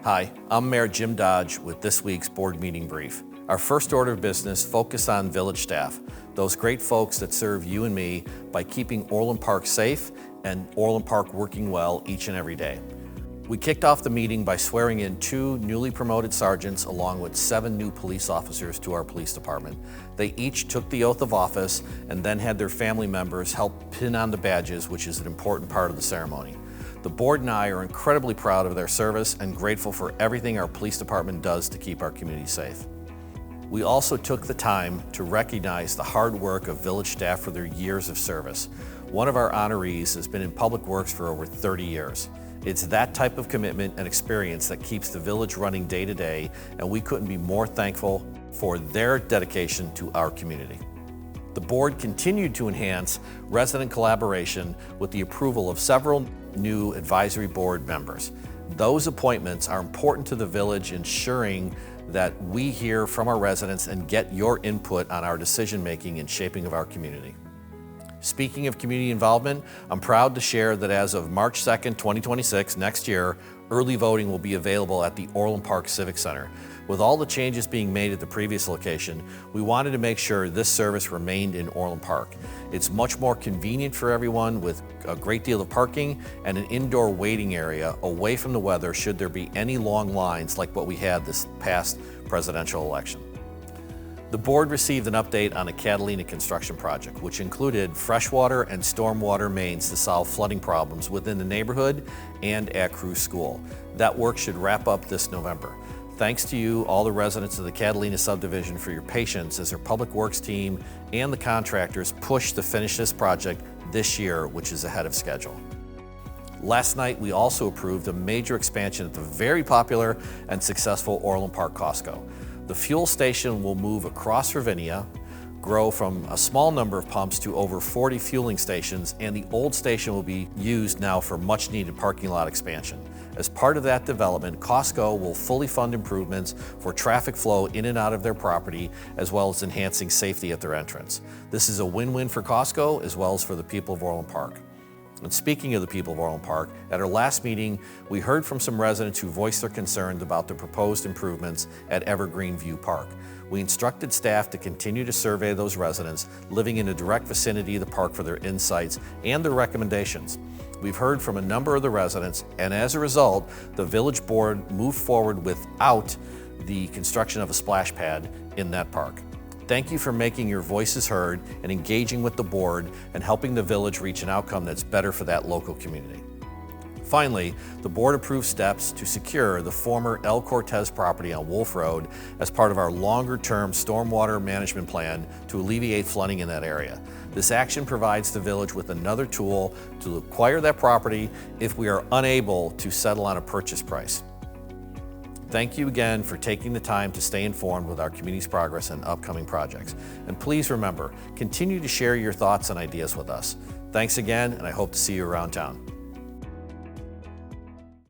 Hi, I'm Mayor Jim Dodge with this week's board meeting brief. Our first order of business focused on village staff, those great folks that serve you and me by keeping Orland Park safe and Orland Park working well each and every day. We kicked off the meeting by swearing in 2 newly promoted sergeants along with 7 new police officers to our police department. They each took the oath of office and then had their family members help pin on the badges, which is an important part of the ceremony. The board and I are incredibly proud of their service and grateful for everything our police department does to keep our community safe. We also took the time to recognize the hard work of village staff for their years of service. One of our honorees has been in public works for over 30 years. It's that type of commitment and experience that keeps the village running day to day, and we couldn't be more thankful for their dedication to our community. The board continued to enhance resident collaboration with the approval of several new advisory board members. Those appointments are important to the village, ensuring that we hear from our residents and get your input on our decision-making and shaping of our community. Speaking of community involvement, I'm proud to share that as of March 2nd, 2026, next year, early voting will be available at the Orland Park Civic Center. With all the changes being made at the previous location, we wanted to make sure this service remained in Orland Park. It's much more convenient for everyone with a great deal of parking and an indoor waiting area away from the weather should there be any long lines like what we had this past presidential election. The board received an update on a Catalina construction project, which included freshwater and stormwater mains to solve flooding problems within the neighborhood and at Cruz School. That work should wrap up this November. Thanks to you, all the residents of the Catalina subdivision, for your patience as our public works team and the contractors push to finish this project this year, which is ahead of schedule. Last night, we also approved a major expansion at the very popular and successful Orland Park Costco. The fuel station will move across Ravinia, grow from a small number of pumps to over 40 fueling stations, and the old station will be used now for much needed parking lot expansion. As part of that development, Costco will fully fund improvements for traffic flow in and out of their property, as well as enhancing safety at their entrance. This is a win-win for Costco as well as for the people of Orland Park. And speaking of the people of Orland Park, at our last meeting, we heard from some residents who voiced their concerns about the proposed improvements at Evergreen View Park. We instructed staff to continue to survey those residents living in a direct vicinity of the park for their insights and their recommendations. We've heard from a number of the residents, and as a result, the village board moved forward without the construction of a splash pad in that park. Thank you for making your voices heard and engaging with the board and helping the village reach an outcome that's better for that local community. Finally, the board approved steps to secure the former El Cortez property on Wolf Road as part of our longer-term stormwater management plan to alleviate flooding in that area. This action provides the village with another tool to acquire that property if we are unable to settle on a purchase price. Thank you again for taking the time to stay informed with our community's progress and upcoming projects. And please remember, continue to share your thoughts and ideas with us. Thanks again, and I hope to see you around town.